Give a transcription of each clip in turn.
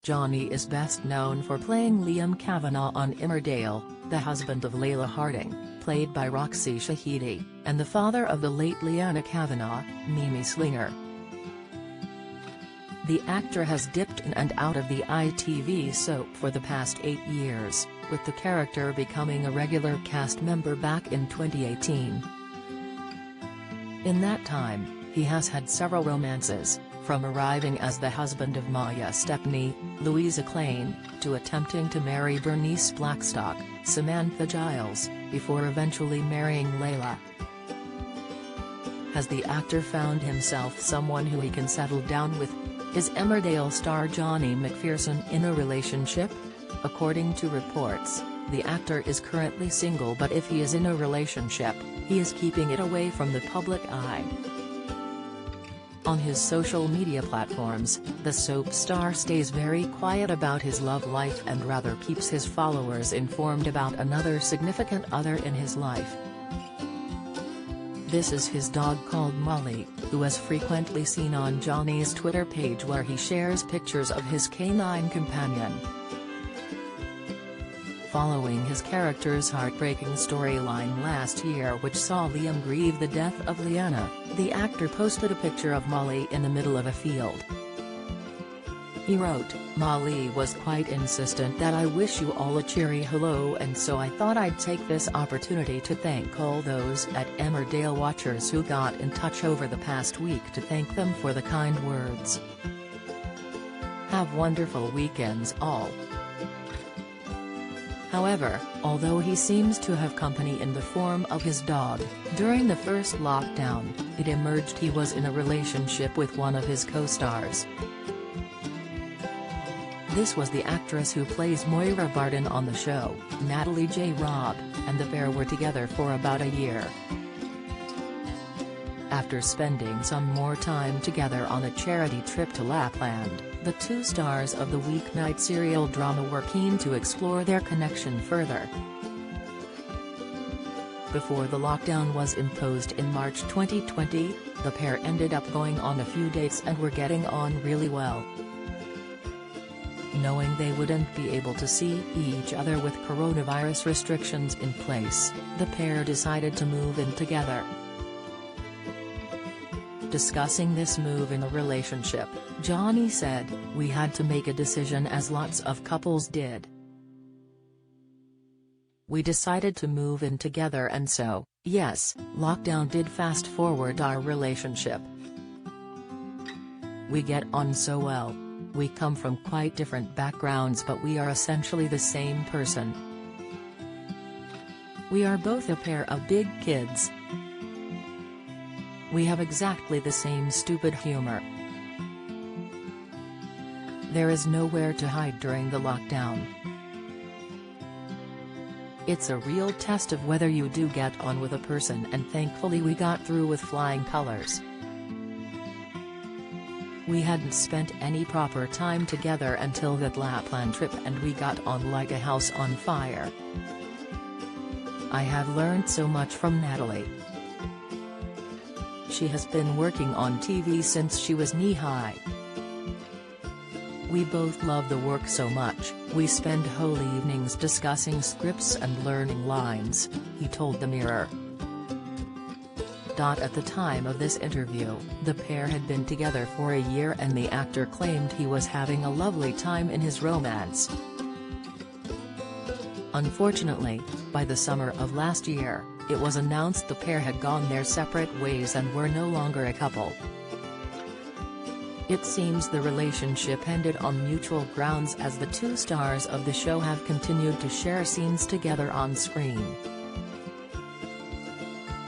Jonny is best known for playing Liam Cavanagh on Emmerdale, the husband of Layla Harding, played by Roxy Shahidi, and the father of the late Leanna Cavanagh, Mimi Slinger. The actor has dipped in and out of the ITV soap for the past 8 years, with the character becoming a regular cast member back in 2018. In that time, he has had several romances, from arriving as the husband of Maya Stepney, Louisa Clane, to attempting to marry Bernice Blackstock, Samantha Giles, before eventually marrying Layla. Has the actor found himself someone who he can settle down with? Is Emmerdale star Jonny McPherson in a relationship? According to reports, the actor is currently single, but if he is in a relationship, he is keeping it away from the public eye. On his social media platforms, the soap star stays very quiet about his love life and rather keeps his followers informed about another significant other in his life. This is his dog called Molly, who is frequently seen on Jonny's Twitter page where he shares pictures of his canine companion. Following his character's heartbreaking storyline last year, which saw Liam grieve the death of Leanna, the actor posted a picture of Molly in the middle of a field. He wrote, "Molly was quite insistent that I wish you all a cheery hello, and so I thought I'd take this opportunity to thank all those at Emmerdale watchers who got in touch over the past week to thank them for the kind words. Have wonderful weekends all." However, although he seems to have company in the form of his dog, during the first lockdown, it emerged he was in a relationship with one of his co-stars. This was the actress who plays Moira Barton on the show, Natalie J. Robb, and the pair were together for about a year. After spending some more time together on a charity trip to Lapland, the two stars of the weeknight serial drama were keen to explore their connection further. Before the lockdown was imposed in March 2020, the pair ended up going on a few dates and were getting on really well. Knowing they wouldn't be able to see each other with coronavirus restrictions in place, the pair decided to move in together. Discussing this move in a relationship, Jonny said, "We had to make a decision as lots of couples did. We decided to move in together, and so, yes, lockdown did fast forward our relationship. We get on so well. We come from quite different backgrounds, but we are essentially the same person. We are both a pair of big kids. We have exactly the same stupid humor. There is nowhere to hide during the lockdown. It's a real test of whether you do get on with a person, and thankfully we got through with flying colors. We hadn't spent any proper time together until that Lapland trip, and we got on like a house on fire. I have learned so much from Natalie. She has been working on TV since she was knee-high. We both love the work so much, we spend whole evenings discussing scripts and learning lines," he told the Mirror. At the time of this interview, the pair had been together for a year and the actor claimed he was having a lovely time in his romance. Unfortunately, by the summer of last year, it was announced the pair had gone their separate ways and were no longer a couple. It seems the relationship ended on mutual grounds, as the two stars of the show have continued to share scenes together on screen.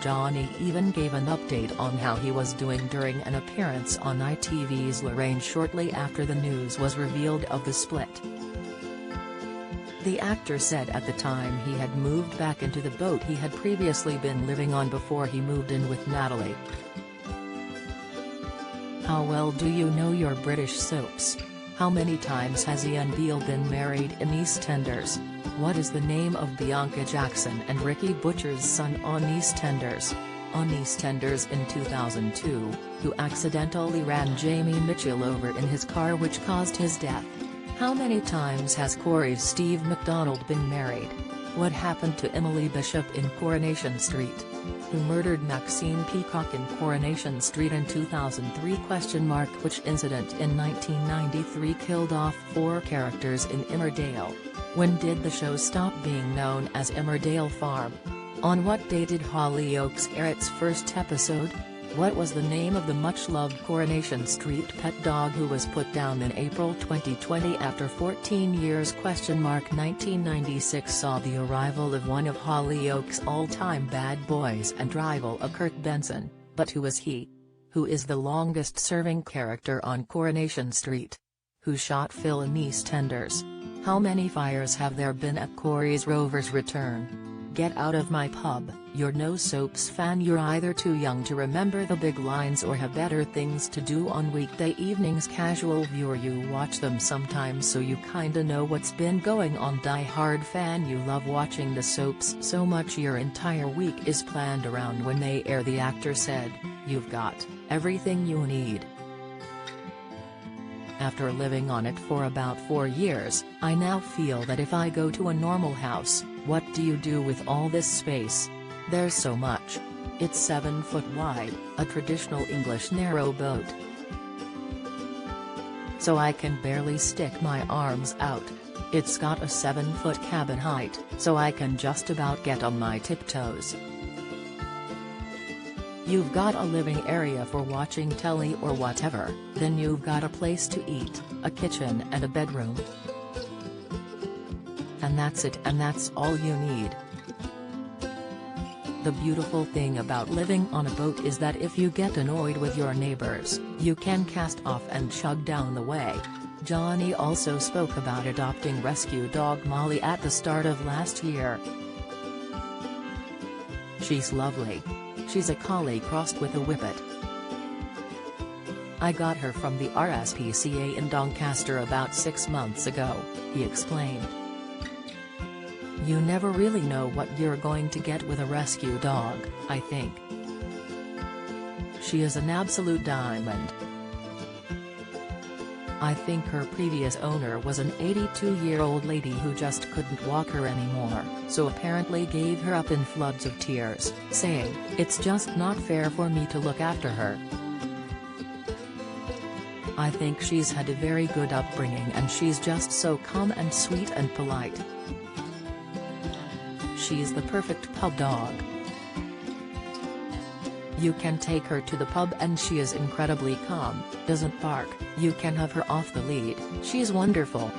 Jonny even gave an update on how he was doing during an appearance on ITV's Lorraine shortly after the news was revealed of the split. The actor said at the time he had moved back into the boat he had previously been living on before he moved in with Natalie. "How well do you know your British soaps? How many times has Ian Beale been married in EastEnders? What is the name of Bianca Jackson and Ricky Butcher's son on EastEnders?" On EastEnders in 2002, who accidentally ran Jamie Mitchell over in his car, which caused his death. How many times has Corey's Steve McDonald been married? What happened to Emily Bishop in Coronation Street? Who murdered Maxine Peacock in Coronation Street in 2003? Which incident in 1993 killed off 4 characters in Emmerdale? When did the show stop being known as Emmerdale Farm? On what day did Hollyoaks air its first episode? What was the name of the much-loved Coronation Street pet dog who was put down in April 2020 after 14 years? 1996 saw the arrival of one of Hollyoaks' all-time bad boys and rival, Kurt Benson, but who is he? Who is the longest-serving character on Coronation Street? Who shot Phil in EastEnders? How many fires have there been at Corey's Rover's return? Get out of my pub, you're no soaps fan. You're either too young to remember the big lines or have better things to do on weekday evenings. Casual viewer, you watch them sometimes so you kinda know what's been going on. Die-hard fan, you love watching the soaps so much your entire week is planned around when they air. The actor said, "You've got everything you need." After living on it for about 4 years, I now feel that if I go to a normal house, what do you do with all this space? There's so much. It's 7 foot wide, a traditional English narrow boat. So I can barely stick my arms out. It's got a 7-foot cabin height, so I can just about get on my tiptoes. You've got a living area for watching telly or whatever, then you've got a place to eat, a kitchen and a bedroom. And that's it, and that's all you need. The beautiful thing about living on a boat is that if you get annoyed with your neighbors, you can cast off and chug down the way. Jonny also spoke about adopting rescue dog Molly at the start of last year. "She's lovely. She's a collie crossed with a whippet. I got her from the RSPCA in Doncaster about 6 months ago," he explained. You never really know what you're going to get with a rescue dog, I think. She is an absolute diamond. I think her previous owner was an 82-year-old lady who just couldn't walk her anymore, so apparently gave her up in floods of tears, saying, "It's just not fair for me to look after her." I think she's had a very good upbringing and she's just so calm and sweet and polite. She's the perfect pub dog. You can take her to the pub and she is incredibly calm, doesn't bark, you can have her off the lead, she's wonderful.